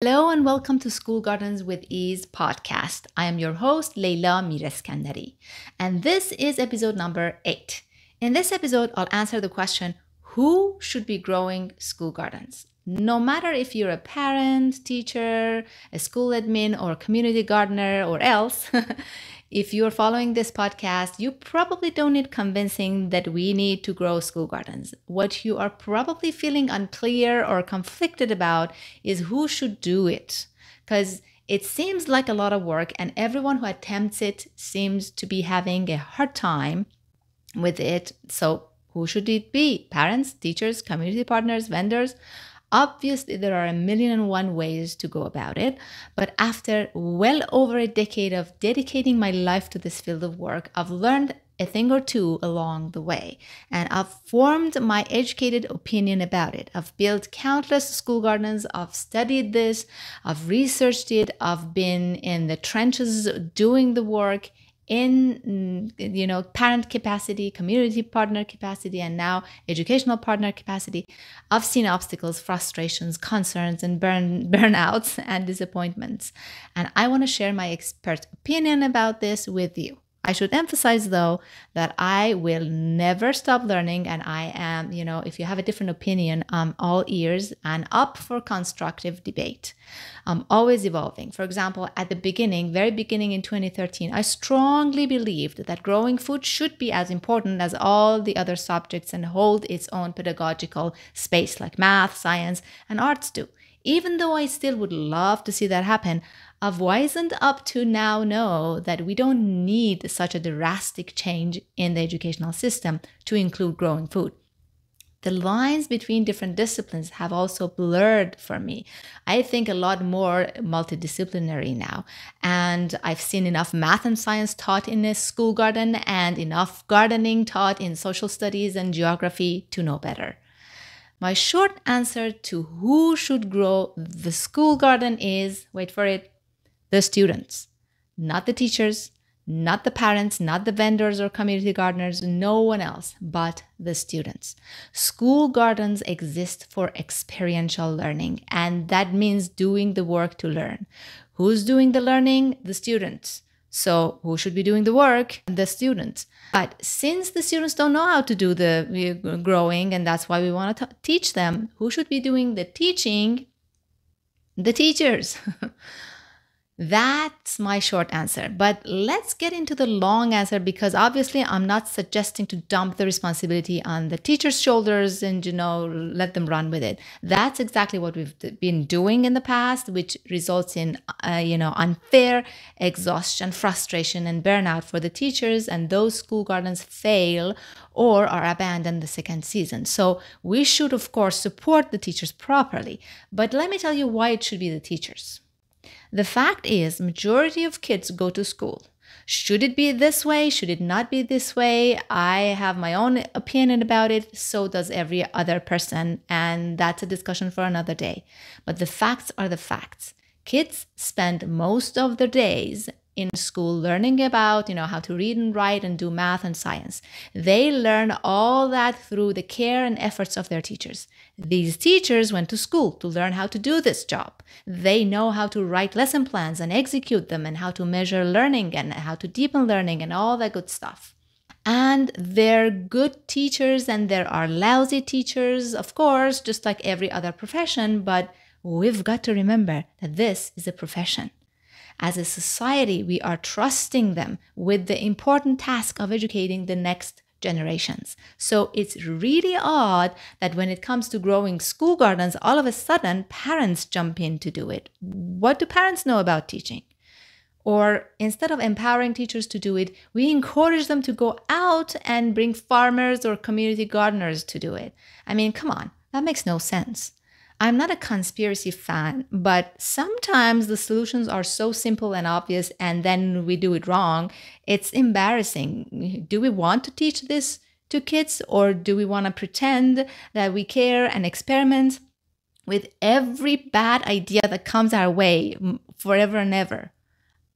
Hello and welcome to School Gardens with Ease podcast. I am your host, Leila Mireskandari, and this is episode number 8. In this episode, I'll answer the question, who should be growing school gardens? No matter if you're a parent, teacher, a school admin, or community gardener, or else, if you're following this podcast, you probably don't need convincing that we need to grow school gardens. What you are probably feeling unclear or conflicted about is who should do it. Because it seems like a lot of work, and everyone who attempts it seems to be having a hard time with it. So, who should it be? Parents, teachers, community partners, vendors? Obviously, there are a million and one ways to go about it, but after well over a decade of dedicating my life to this field of work, I've learned a thing or two along the way, and I've formed my educated opinion about it. I've built countless school gardens, I've studied this, I've researched it, I've been in the trenches doing the work, in parent capacity, community partner capacity, and now educational partner capacity. I've seen obstacles, frustrations, concerns, and burnouts and disappointments, and I want to share my expert opinion about this with you. I should emphasize, though, that I will never stop learning, and I am, if you have a different opinion, I'm all ears and up for constructive debate. I'm always evolving. For example, at the beginning, very beginning in 2013, I strongly believed that growing food should be as important as all the other subjects and hold its own pedagogical space like math, science, and arts do. Even though I still would love to see that happen, I've wisened up to now know that we don't need such a drastic change in the educational system to include growing food. The lines between different disciplines have also blurred for me. I think a lot more multidisciplinary now, and I've seen enough math and science taught in a school garden and enough gardening taught in social studies and geography to know better. My short answer to who should grow the school garden is, wait for it, the students, not the teachers, not the parents, not the vendors or community gardeners, no one else but the students. School gardens exist for experiential learning, and that means doing the work to learn. Who's doing the learning? The students. So who should be doing the work? The students. But since the students don't know how to do the growing, and that's why we want to teach them, who should be doing the teaching? The teachers. That's my short answer. But let's get into the long answer, because obviously I'm not suggesting to dump the responsibility on the teacher's shoulders and, let them run with it. That's exactly what we've been doing in the past, which results in, unfair exhaustion, frustration, and burnout for the teachers. And those school gardens fail or are abandoned the second season. So we should, of course, support the teachers properly. But let me tell you why it should be the teachers. The fact is, majority of kids go to school. Should it be this way? Should it not be this way? I have my own opinion about it. So does every other person. And that's a discussion for another day. But the facts are the facts. Kids spend most of their days in school learning about, how to read and write and do math and science. They learn all that through the care and efforts of their teachers. These teachers went to school to learn how to do this job. They know how to write lesson plans and execute them, and how to measure learning and how to deepen learning and all that good stuff. And they're good teachers, and there are lousy teachers, of course, just like every other profession, but we've got to remember that this is a profession. As a society, we are trusting them with the important task of educating the next generations. So it's really odd that when it comes to growing school gardens, all of a sudden parents jump in to do it. What do parents know about teaching? Or instead of empowering teachers to do it, we encourage them to go out and bring farmers or community gardeners to do it. I mean, come on, that makes no sense. I'm not a conspiracy fan, but sometimes the solutions are so simple and obvious, and then we do it wrong. It's embarrassing. Do we want to teach this to kids, or do we want to pretend that we care and experiment with every bad idea that comes our way forever and ever?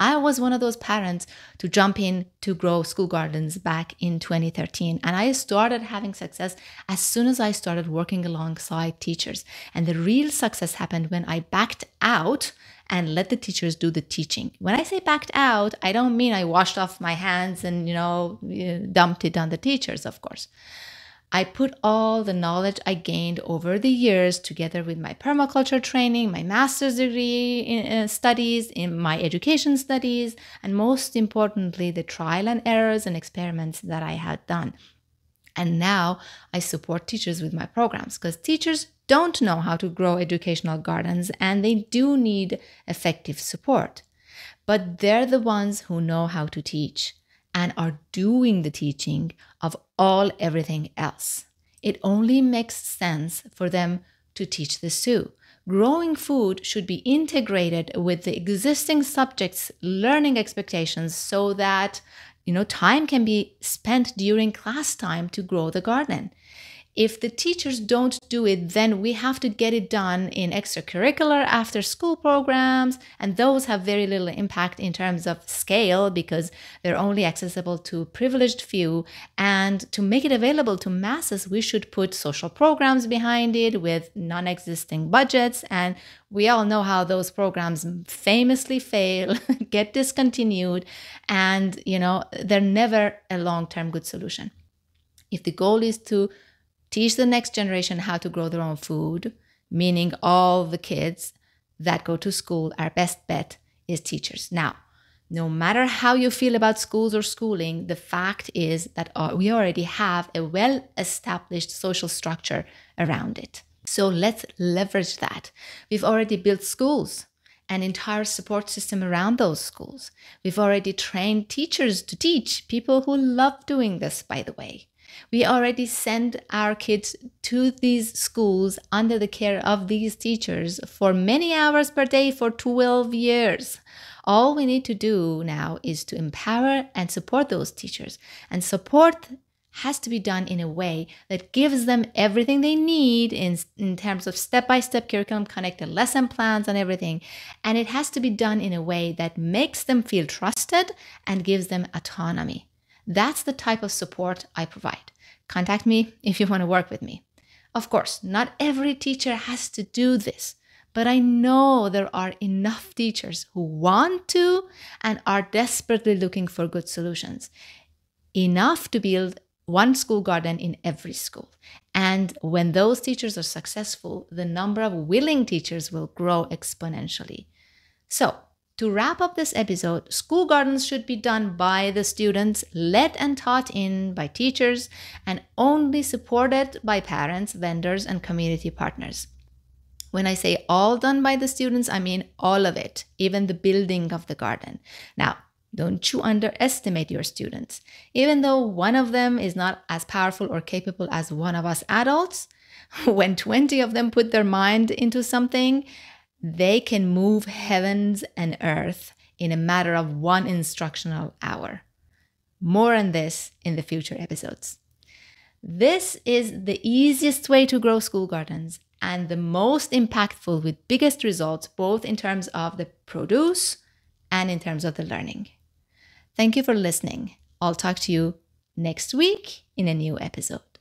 I was one of those parents to jump in to grow school gardens back in 2013. And I started having success as soon as I started working alongside teachers. And the real success happened when I backed out and let the teachers do the teaching. When I say backed out, I don't mean I washed off my hands and, dumped it on the teachers, of course. I put all the knowledge I gained over the years together with my permaculture training, my master's degree in studies, in my education studies, and most importantly, the trial and errors and experiments that I had done. And now I support teachers with my programs because teachers don't know how to grow educational gardens and they do need effective support. But they're the ones who know how to teach and are doing the teaching of everything else. It only makes sense for them to teach this too. Growing food should be integrated with the existing subjects' learning expectations so that time can be spent during class time to grow the garden. If the teachers don't do it, then we have to get it done in extracurricular after school programs. And those have very little impact in terms of scale because they're only accessible to privileged few. And to make it available to masses, we should put social programs behind it with non-existing budgets. And we all know how those programs famously fail, get discontinued, and they're never a long-term good solution. If the goal is to teach the next generation how to grow their own food, meaning all the kids that go to school, our best bet is teachers. Now, no matter how you feel about schools or schooling, the fact is that we already have a well-established social structure around it. So let's leverage that. We've already built schools, an entire support system around those schools. We've already trained teachers to teach, people who love doing this, by the way. We already send our kids to these schools under the care of these teachers for many hours per day for 12 years. All we need to do now is to empower and support those teachers. And support has to be done in a way that gives them everything they need in terms of step-by-step curriculum, connected lesson plans and everything. And it has to be done in a way that makes them feel trusted and gives them autonomy. That's the type of support I provide. Contact me if you want to work with me. Of course, not every teacher has to do this, but I know there are enough teachers who want to and are desperately looking for good solutions. Enough to build one school garden in every school. And when those teachers are successful, the number of willing teachers will grow exponentially. So, to wrap up this episode, school gardens should be done by the students, led and taught in by teachers, and only supported by parents, vendors, and community partners. When I say all done by the students, I mean all of it, even the building of the garden. Now, don't you underestimate your students. Even though one of them is not as powerful or capable as one of us adults, when 20 of them put their mind into something, they can move heavens and earth in a matter of one instructional hour. More on this in the future episodes. This is the easiest way to grow school gardens and the most impactful with biggest results, both in terms of the produce and in terms of the learning. Thank you for listening. I'll talk to you next week in a new episode.